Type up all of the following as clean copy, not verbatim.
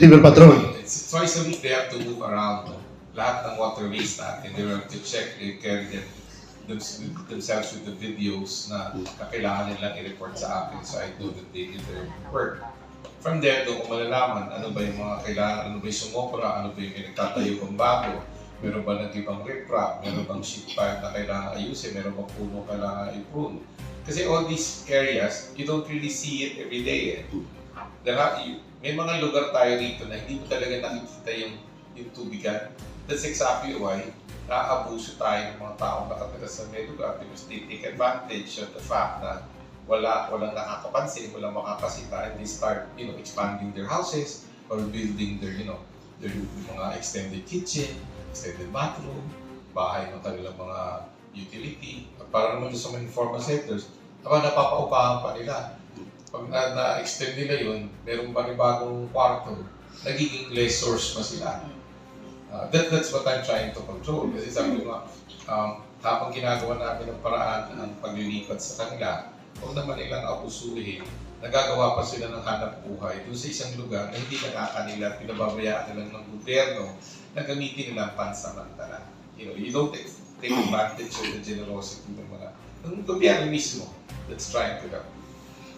Civil Patrol. It's twice a week they have to move around. No? Lahat ng waterways natin, they have to check, they carry themselves with the videos na kailangan nilang i-report sa akin, so I know that they did their work. From there, doon ko malalaman ano ba yung mga kailangan, ano ba yung sumobra, ano ba yung pinagtatayo kong bago, meron ba nag-ibang riprap, meron bang sheet pipe na kailangan ayusin, meron bang puno kailangan i-prune. Kasi all these areas, you don't really see it every day. May mga lugar tayo dito na hindi mo talaga nakikita yung tubigan. That's exactly why naaabuso tayo ng mga taong nakatira sa may lugar because they take advantage of the fact na walang nakakapansin, walang makakasita, and they start, expanding their houses or building their mga extended kitchen, extended bathroom, bahay ng kanilang mga utility. At para naman sa mga informal sectors, napapaupahan pa nila. Pag na-extend nila yun, meron pa rin bagong kwarto, nagiging lessors pa sila. That's what I'm trying to control. Kasi sabi ko nga, habang ginagawa natin ang paraan ng paglilipat sa kanila, huwag naman nilang abusuhin, nagagawa pa sila ng hanap buhay doon sa isang lugar na hindi nakakanila, pinababayaan nila ng gobyerno na gamitin nilang pansamantala. You don't take advantage of the generosity ng gobyerno mismo that's trying to help.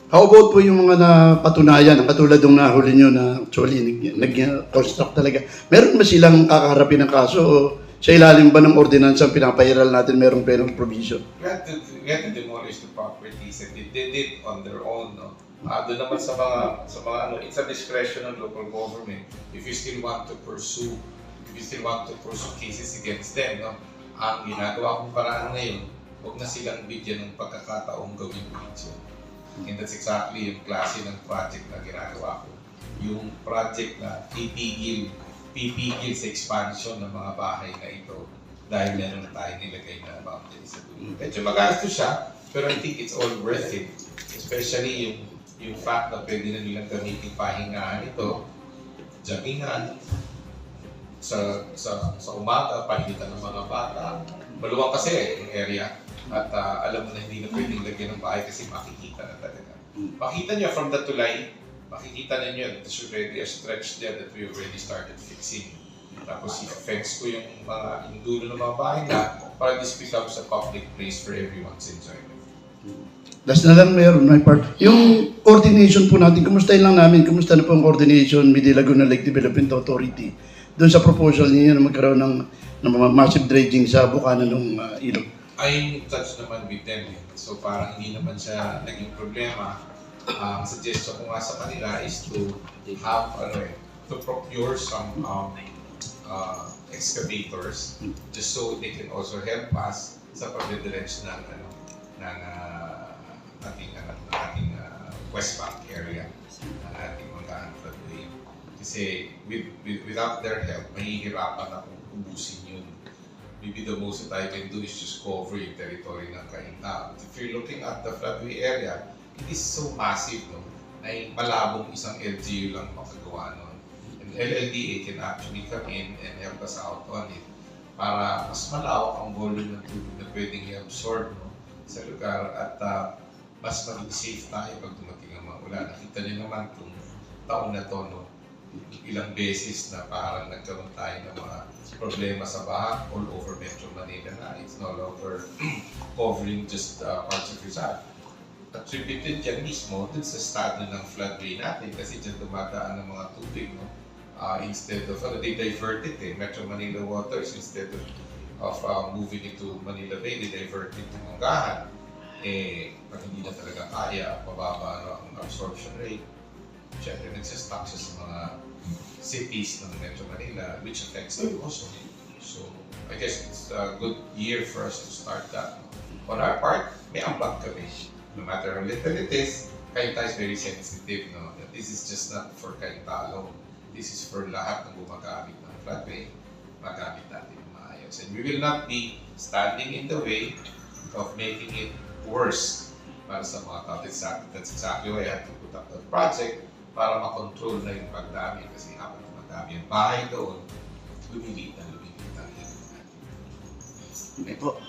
How about po yung mga napatunayan, katulad ng nahuli nyo na actually nag-construct talaga. Meron ba silang kakaharapin ng kaso o sa ilalim ba ng ordinansa ang pinapairal natin merong penal provision? We had to demolish the properties and they did it on their own. No? Doon naman sa mga it's a discretion ng local government if you still want to pursue cases against them. No? Ang ginagawa kong paraan ngayon, huwag na silang bigyan ng pagkakataong gawin video. And that's exactly yung klase ng project na ginagawa ko. Yung project na pipigil sa expansion ng mga bahay na ito dahil meron na tayo nilagay na boundary sa dulo. Medyo magastos siya, pero I think it's all worth it. Especially yung fact na pwede na nilang gamitin pahingahan ito, joggingan, sa umaga, pahingitan ng mga bata. Maluwang kasi yung area. At alam mo na hindi na pwedeng lagyan ng bahay kasi makikita na talaga. Makita niyo from the tulay, makikita ninyo there's already a stretch there that we already started fixing. Tapos i-fence ko yung dulo ng mga bahay na para this becomes a public place for everyone's enjoyment. Last na lang may part. Yung coordination po natin, kumusta na po ang coordination with the Laguna Lake Development Authority doon sa proposal niya na magkaroon ng massive dredging sa bukana ng ilog? I'm in touch naman with them. So parang hindi naman siya naging problema. Ang suggestion ko nga sa kanila is to procure some excavators just so they can also help us sa pagdedredge ng ating West Bank area ng ating mga floodway. Kasi without their help, mahihirapan akong ubusin yun. Maybe the most that I can do is just cover yung territory ng Cainta. If you're looking at the floodway area, it is so massive, no? Na malabong isang LGU lang makagawa nun. And LLDA can actually come in and help us out on it para mas malawak ang volume ng tubig na pwedeng i-absorb, no, sa lugar at mas maging safe tayo pag dumating ang mga ulan. Nakita niyo naman itong taon na to, no? Ilang beses na parang nagkaroon tayo ng mga problema sa baha all over Metro Manila na it's no longer covering just parts of Rizal. Attributed yan mismo dun sa estado ng floodway natin kasi dyan dumadaan ng mga tubig. No? Instead of, they diverted Metro Manila waters instead of moving into Manila Bay, they diverted to Manggahan. Pag hindi na talaga kaya, mababa ang absorption rate. Siyempre, nagsastock siya sa mga cities ng Metro Manila, which affects them also. So, I guess it's a good year for us to start that. On our part, may ambag kami. No matter how little it is, Cainta is very sensitive. No? That this is just not for Cainta alone. This is for lahat ng gumagamit ng floodway. Magamit natin ng maayos. And we will not be standing in the way of making it worse para sa mga tao. That's exactly why I had to put up the project para makontrol na yung pagdami kasi habang madami ang bahay doon, lumiliit ang ilog natin. Ito.